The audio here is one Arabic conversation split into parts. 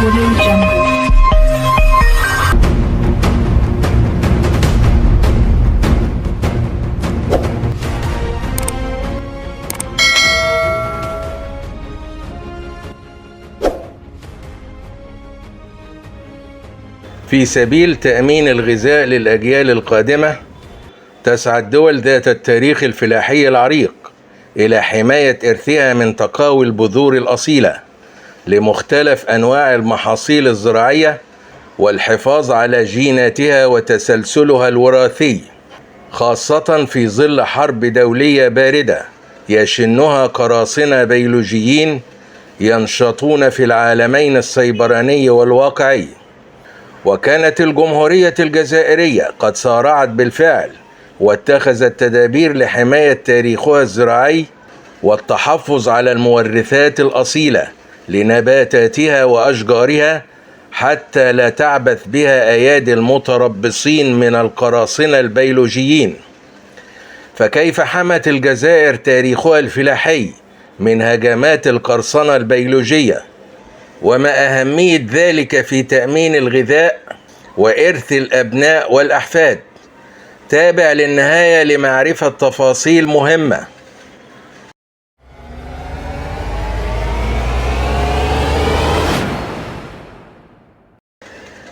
Audio Jungle. في سبيل تأمين الغذاء للأجيال القادمة، تسعى الدول ذات التاريخ الفلاحي العريق إلى حماية إرثها من تقاوي البذور الأصيلة لمختلف أنواع المحاصيل الزراعية والحفاظ على جيناتها وتسلسلها الوراثي، خاصة في ظل حرب دولية باردة يشنها قراصنة بيولوجيين ينشطون في العالمين السيبراني والواقعي. وكانت الجمهورية الجزائرية قد سارعت بالفعل واتخذت تدابير لحماية تاريخها الزراعي والتحفظ على المورثات الأصيلة لنباتاتها وأشجارها حتى لا تعبث بها أيادي المتربصين من القراصنة البيولوجيين. فكيف حمت الجزائر تاريخها الفلاحي من هجمات القرصنة البيولوجية؟ وما أهمية ذلك في تأمين الغذاء وإرث الأبناء والأحفاد؟ تابع للنهاية لمعرفة تفاصيل مهمة.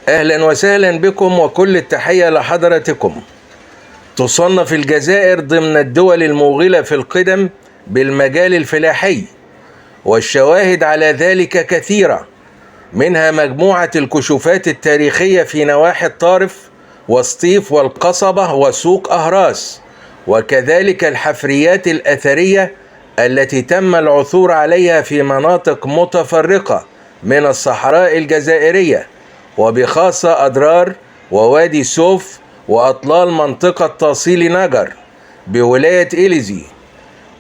أهلا وسهلا بكم وكل التحية لحضرتكم. تصنف الجزائر ضمن الدول الموغلة في القدم بالمجال الفلاحي، والشواهد على ذلك كثيرة، منها مجموعة الكشوفات التاريخية في نواحي الطارف وسطيف والقصبة وسوق أهراس، وكذلك الحفريات الأثرية التي تم العثور عليها في مناطق متفرقة من الصحراء الجزائرية، وبخاصة أدرار ووادي سوف وأطلال منطقة تاصيل نجر بولاية إليزي.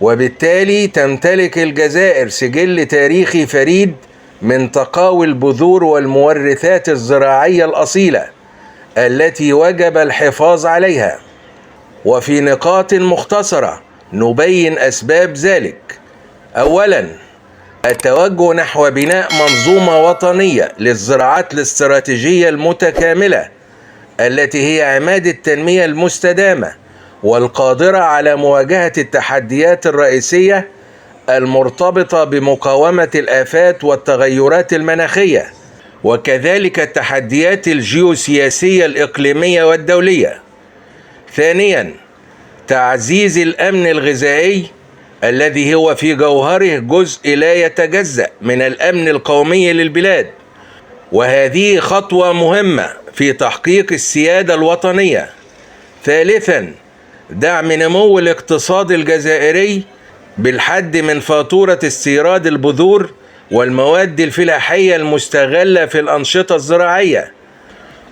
وبالتالي تمتلك الجزائر سجل تاريخي فريد من تقاوي البذور والمورثات الزراعية الأصيلة التي وجب الحفاظ عليها. وفي نقاط مختصرة نبين أسباب ذلك. أولا، التوجه نحو بناء منظومة وطنية للزراعات الاستراتيجية المتكاملة التي هي عماد التنمية المستدامة والقادرة على مواجهة التحديات الرئيسية المرتبطة بمقاومة الآفات والتغيرات المناخية، وكذلك التحديات الجيوسياسية الإقليمية والدولية. ثانياً، تعزيز الأمن الغذائي الذي هو في جوهره جزء لا يتجزأ من الأمن القومي للبلاد، وهذه خطوة مهمة في تحقيق السيادة الوطنية. ثالثاً، دعم نمو الاقتصاد الجزائري بالحد من فاتورة استيراد البذور والمواد الفلاحية المستغلة في الأنشطة الزراعية،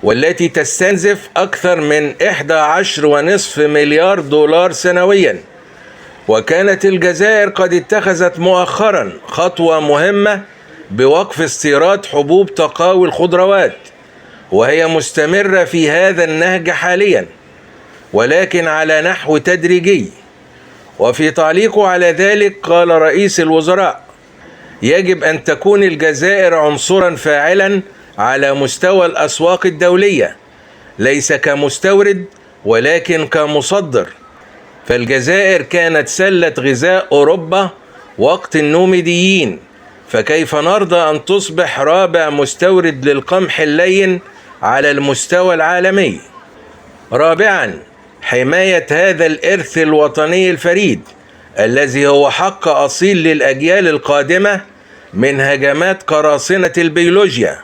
والتي تستنزف أكثر من 11.5 مليار دولار سنويا. وكانت الجزائر قد اتخذت مؤخرا خطوة مهمة بوقف استيراد حبوب تقاوي الخضروات، وهي مستمرة في هذا النهج حاليا ولكن على نحو تدريجي. وفي تعليقه على ذلك قال رئيس الوزراء: يجب أن تكون الجزائر عنصرا فاعلا على مستوى الأسواق الدولية، ليس كمستورد ولكن كمصدر. فالجزائر كانت سلة غذاء أوروبا وقت النوميديين، فكيف نرضى أن تصبح رابع مستورد للقمح اللين على المستوى العالمي؟ رابعا، حماية هذا الإرث الوطني الفريد الذي هو حق أصيل للأجيال القادمة من هجمات قراصنة البيولوجيا،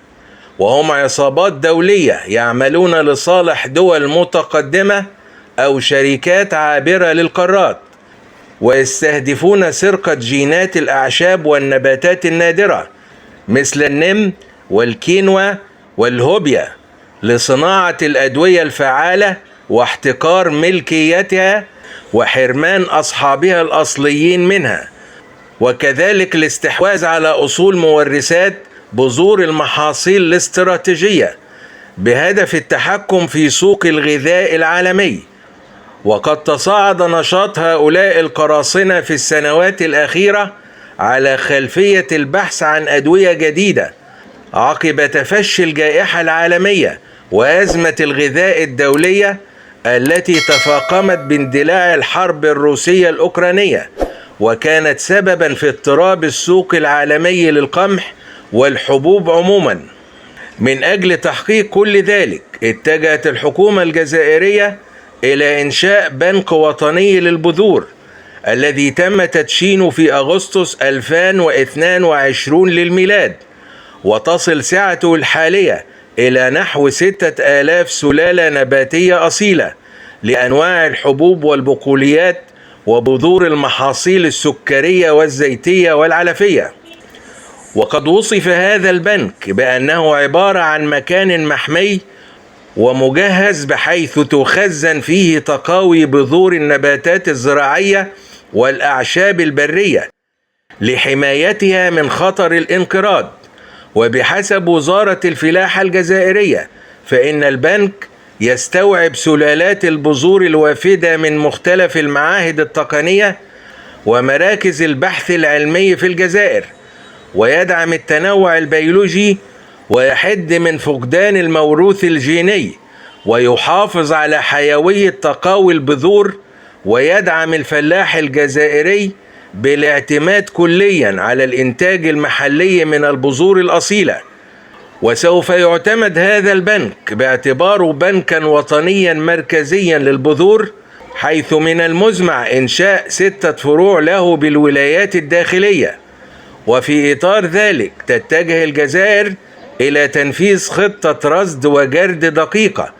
وهم عصابات دولية يعملون لصالح دول متقدمة أو شركات عابرة للقارات، ويستهدفون سرقة جينات الأعشاب والنباتات النادرة مثل النم والكينوا والهوبيا لصناعة الأدوية الفعالة واحتكار ملكيتها وحرمان أصحابها الأصليين منها، وكذلك الاستحواذ على أصول مورثات بذور المحاصيل الاستراتيجية بهدف التحكم في سوق الغذاء العالمي. وقد تصاعد نشاط هؤلاء القراصنة في السنوات الأخيرة على خلفية البحث عن أدوية جديدة عقب تفشي الجائحة العالمية وأزمة الغذاء الدولية التي تفاقمت باندلاع الحرب الروسية الأوكرانية، وكانت سببا في اضطراب السوق العالمي للقمح والحبوب عموما. من أجل تحقيق كل ذلك اتجهت الحكومة الجزائرية إلى إنشاء بنك وطني للبذور الذي تم تدشينه في أغسطس 2022 للميلاد، وتصل سعته الحالية إلى نحو 6000 سلالة نباتية أصيلة لأنواع الحبوب والبقوليات وبذور المحاصيل السكرية والزيتية والعلفية. وقد وصف هذا البنك بأنه عبارة عن مكان محمي ومجهز بحيث تخزن فيه تقاوي بذور النباتات الزراعية والأعشاب البرية لحمايتها من خطر الانقراض. وبحسب وزارة الفلاحة الجزائرية فإن البنك يستوعب سلالات البذور الوافدة من مختلف المعاهد التقنية ومراكز البحث العلمي في الجزائر، ويدعم التنوع البيولوجي ويحد من فقدان الموروث الجيني، ويحافظ على حيوية تقاوي البذور، ويدعم الفلاح الجزائري بالاعتماد كليا على الإنتاج المحلي من البذور الأصيلة. وسوف يعتمد هذا البنك باعتباره بنكا وطنيا مركزيا للبذور، حيث من المزمع إنشاء 6 فروع له بالولايات الداخلية. وفي إطار ذلك تتجه الجزائر إلى تنفيذ خطة رصد وجرد دقيقة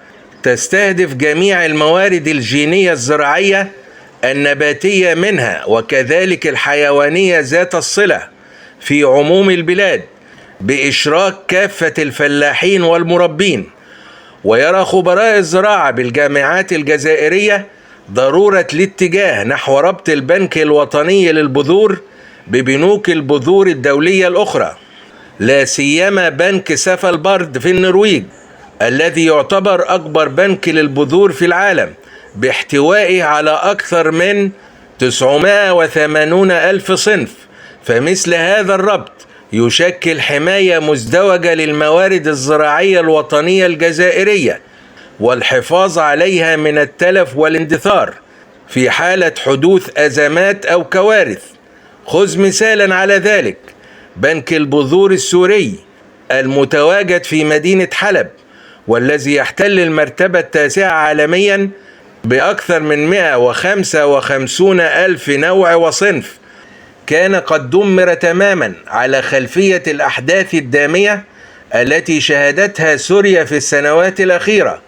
تستهدف جميع الموارد الجينية الزراعية النباتية منها وكذلك الحيوانية ذات الصلة في عموم البلاد بإشراك كافة الفلاحين والمربين. ويرى خبراء الزراعة بالجامعات الجزائرية ضرورة الاتجاه نحو ربط البنك الوطني للبذور ببنوك البذور الدولية الأخرى، لا سيما بنك سفالبارد في النرويج الذي يعتبر أكبر بنك للبذور في العالم باحتوائه على أكثر من 980 ألف صنف. فمثل هذا الربط يشكل حماية مزدوجة للموارد الزراعية الوطنية الجزائرية والحفاظ عليها من التلف والاندثار في حالة حدوث أزمات أو كوارث. خذ مثالا على ذلك بنك البذور السوري المتواجد في مدينة حلب، والذي يحتل المرتبة 9 عالميا بأكثر من 155 ألف نوع وصنف، كان قد دمر تماما على خلفية الأحداث الدامية التي شهدتها سوريا في السنوات الأخيرة،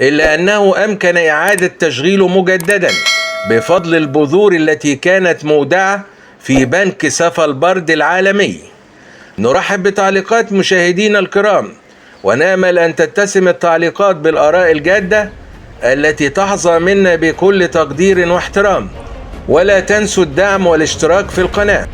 إلا أنه أمكن إعادة تشغيله مجددا بفضل البذور التي كانت مودعة في بنك سفالبارد العالمي. نرحب بتعليقات مشاهدينا الكرام، ونأمل أن تتسم التعليقات بالآراء الجادة التي تحظى منا بكل تقدير واحترام. ولا تنسوا الدعم والاشتراك في القناة.